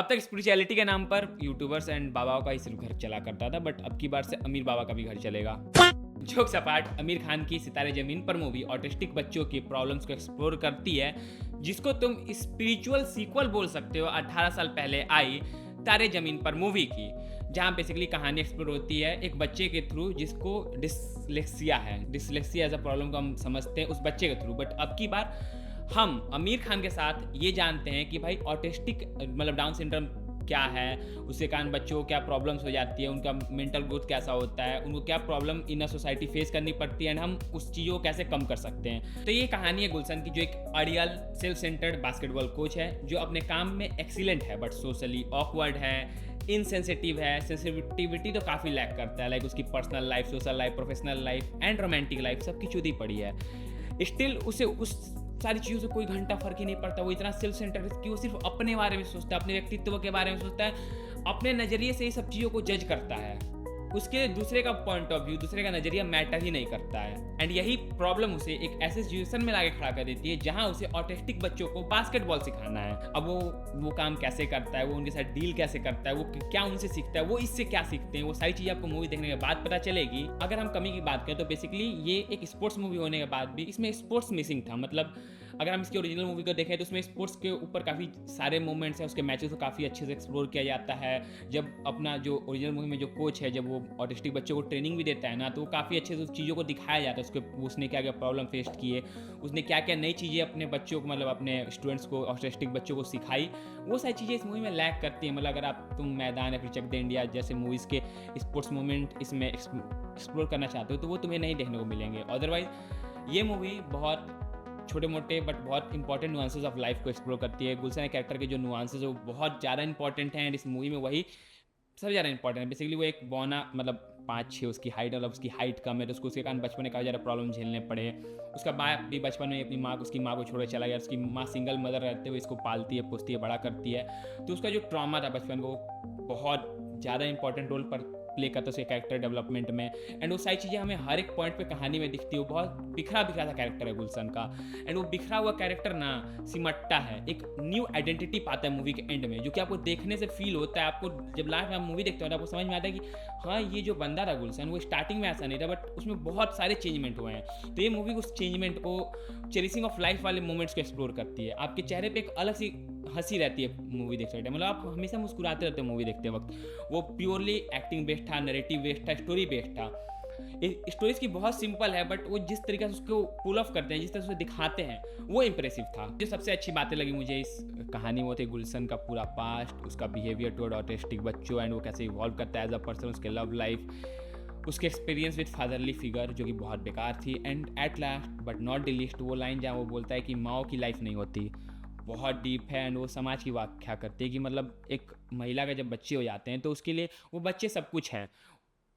अब तक स्पिरिचुअलिटी के नाम पर यूट्यूबर्स एंड बाबाओं का ही सिर्फ घर चला करता था, बट अब की बार से अमीर बाबा का भी घर चलेगा। जोक्स अपार्ट, आमिर खान की सितारे ज़मीन पर मूवी ऑटिस्टिक बच्चों की प्रॉब्लम्स को एक्सप्लोर करती है, जिसको तुम स्पिरिचुअल सीक्वल बोल सकते हो 18 साल पहले आई तारे ज़मीन पर मूवी की, जहाँ बेसिकली कहानी एक्सप्लोर होती है एक बच्चे के थ्रू जिसको डिसलेक्सिया एज अ प्रॉब्लम को हम समझते हैं उस बच्चे के थ्रू। बट अब की बार हम आमिर खान के साथ ये जानते हैं कि भाई ऑटिस्टिक मतलब डाउन सिंड्रोम क्या है, उसके कारण बच्चों को क्या प्रॉब्लम्स हो जाती है, उनका मेंटल ग्रोथ कैसा होता है, उनको क्या problem in a society face करनी पड़ती है, एंड हम उस चीज़ों को कैसे कम कर सकते हैं। तो ये कहानी है गुलशन की, जो एक ideal self centred basketball coach है जो अपने काम में एक्सीलेंट है बट सोशली ऑकवर्ड है, इनसेंसिटिव है, सेंसिटिविटी तो काफ़ी लैक करता है, लाइक उसकी personal life, social life, professional life and romantic life सबकी चुदी पड़ी है। स्टिल उसे उस सारी चीज़ों से कोई घंटा फर्क ही नहीं पड़ता। वो इतना सेल्फ सेंटर्ड है कि वो सिर्फ अपने बारे में सोचता है, अपने व्यक्तित्व के बारे में सोचता है, अपने नज़रिए से ये सब चीज़ों को जज करता है। उसके दूसरे का पॉइंट ऑफ व्यू, दूसरे का नज़रिया मैटर ही नहीं करता है। एंड यही प्रॉब्लम उसे एक ऐसे सिचुएशन में लाके खड़ा कर देती है जहाँ उसे ऑटिस्टिक बच्चों को बास्केटबॉल सिखाना है। अब वो काम कैसे करता है, वो उनके साथ डील कैसे करता है, वो क्या उनसे सीखता है, वो इससे क्या सीखते हैं, वो सारी चीज़ें आपको मूवी देखने के बाद पता चलेगी। अगर हम कमी की बात करें तो बेसिकली ये एक स्पोर्ट्स मूवी होने के बाद भी इसमें स्पोर्ट्स मिसिंग था। मतलब अगर हम इसकी ओरिजिनल मूवी को देखें तो उसमें स्पोर्ट्स के ऊपर काफ़ी सारे मोमेंट्स हैं, उसके मैचेस को काफ़ी अच्छे से एक्सप्लोर किया जाता है। जब अपना जो ओरिजिनल मूवी में जो कोच है, जब वो ऑटिस्टिक बच्चों को ट्रेनिंग भी देता है ना, तो वो काफ़ी अच्छे से उस चीज़ों को दिखाया जाता है, उसने क्या क्या प्रॉब्लम फेस किए, उसने क्या क्या नई चीज़ें अपने बच्चों को मतलब अपने स्टूडेंट्स को ऑटिस्टिक बच्चों को सिखाई। वो सारी चीज़ें इस मूवी में लैक करती हैं। मतलब अगर तुम मैदान या फिर चक दे इंडिया जैसे मूवीज़ के स्पोर्ट्स मोमेंट इसमें एक्सप्लोर करना चाहते हो तो वो तुम्हें नहीं देखने को मिलेंगे। अदरवाइज ये मूवी बहुत छोटे मोटे बट बहुत इंपॉर्टेंट नुआंसेस ऑफ लाइफ को एक्सप्लोर करती है। गुलशन कैरेक्टर के जो नुआंसेस है वो बहुत ज़्यादा इंपॉर्टेंट हैं, एंड इस मूवी में वही सबसे ज़्यादा इंपॉर्टेंट है। बेसिकली वो एक बौना मतलब 5'6" उसकी हाइट, मतलब उसकी हाइट कम है तो उसके कारण बचपन में काफ़ी ज़्यादा प्रॉब्लम झेलने पड़े। उसका बाप भी बचपन में अपनी उसकी माँ को छोड़ चला गया। उसकी माँ सिंगल मदर रहते हुए इसको पालती है, पोसती है, बड़ा करती है। तो उसका जो ट्रॉमा था बचपन को बहुत ज़्यादा इंपॉर्टेंट रोल पर प्ले करता है उसके कैरेक्टर डेवलपमेंट में। एंड वो सारी चीज़ें हमें हर एक पॉइंट पे कहानी में दिखती है। वो बहुत बिखरा सा कैरेक्टर है गुलशन का, एंड वो बिखरा हुआ कैरेक्टर ना सिमटता है, एक न्यू आइडेंटिटी पाता है मूवी के एंड में, जो कि आपको देखने से फील होता है। आपको जब लास्ट में आप मूवी देखते हो तो आपको समझ में आता है कि हाँ, ये जो बंदा था गुलशन वो स्टार्टिंग में ऐसा नहीं था, बट उसमें बहुत सारे चेंजमेंट हुए हैं। तो ये मूवी उस चेंजमेंट को, चेरिशिंग ऑफ लाइफ वाले मोमेंट्स को एक्सप्लोर करती है। आपके चेहरे पे एक अलग सी हंसी रहती है मूवी देखते टाइम, मतलब आप हमेशा मुस्कुराते रहते हो मूवी देखते वक्त। वो प्योरली एक्टिंग बेस्ड था, नैरेटिव बेस्ड था, स्टोरी बेस्ड था। स्टोरीज की बहुत सिंपल है, बट वो जिस तरीके से उसको पुल ऑफ करते हैं, जिस तरह से दिखाते हैं, वो इंप्रेसिव था। जो सबसे अच्छी बातें लगी मुझे इस कहानी वो थे गुलशन का पूरा पास्ट, उसका बिहेवियर टुवर्ड ऑटिस्टिक बच्चों, एंड वो कैसे इवॉल्व करता है एज अ पर्सन, उसके लव लाइफ, उसके एक्सपीरियंस विद फादरली फिगर जो कि बहुत बेकार थी, and at last but not the least वो लाइन जहाँ वो बोलता है कि माओ की लाइफ नहीं होती, बहुत डीप है। एंड वो समाज की व्याख्या करते हैं कि मतलब एक महिला का जब बच्चे हो जाते हैं तो उसके लिए वो बच्चे सब कुछ हैं।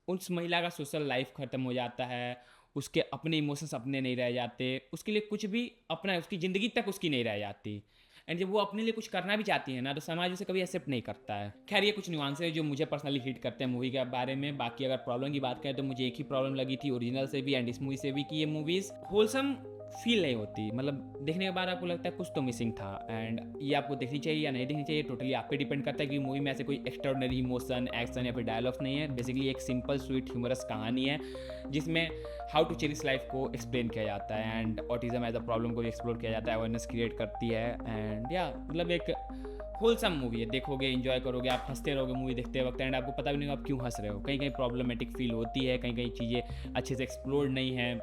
उस महिला का सोशल लाइफ ख़त्म हो जाता है, उसके अपने इमोशंस अपने नहीं रह जाते, उसके लिए कुछ भी अपना, उसकी ज़िंदगी तक उसकी नहीं रह जाती। एंड जब वो अपने लिए कुछ करना भी चाहती है ना तो समाज उसे कभी एक्सेप्ट नहीं करता है। खैर, ये कुछ नुआंस है जो मुझे पर्सनली हिट करते हैं मूवी के बारे में। बाकी अगर प्रॉब्लम की बात करें तो मुझे एक ही प्रॉब्लम लगी थी ओरिजिनल से भी एंड इस मूवी से भी, कि ये मूवीज़ होलसम फील नहीं होती। मतलब देखने के बाद आपको लगता है कुछ तो मिसिंग था, एंड ये आपको देखनी चाहिए या नहीं देखनी चाहिए टोटली आप पे डिपेंड करता है, कि मूवी में ऐसे कोई एक्स्ट्राऑर्डिनरी इमोशन, एक्शन या फिर डायलॉग्स नहीं है। बेसिकली एक सिंपल स्वीट ह्यूमरस कहानी है जिसमें हाउ टू चेरिश लाइफ को एक्सप्लेन किया जाता है, and autism as a problem को एक्सप्लोर किया जाता है, अवेयरनेस क्रिएट करती है। एंड या मतलब एक होलसम मूवी है, देखोगे, एंजॉय करोगे, आप हंसते रहोगे मूवी देखते वक्त, एंड आपको पता भी नहीं आप क्यों हंस रहे हो। कहीं कहीं प्रॉब्लमेटिक फील होती है, कहीं कहीं चीज़ें अच्छे से एक्सप्लोर नहीं है।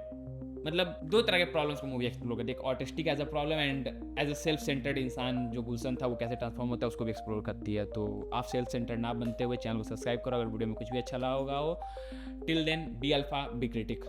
मतलब दो तरह के प्रॉब्लम्स को मूवी एक्सप्लोर करती है, एक autistic as a problem and as a self centred इंसान जो गुलशन था वो कैसे ट्रांसफॉर्म होता है उसको भी एक्सप्लोर करती है। तो आप सेल्फ सेंटर्ड ना बनते हुए चैनल को सब्सक्राइब करो अगर वीडियो में कुछ भी अच्छा लगा होगा हो। Till then, be alpha, be critic.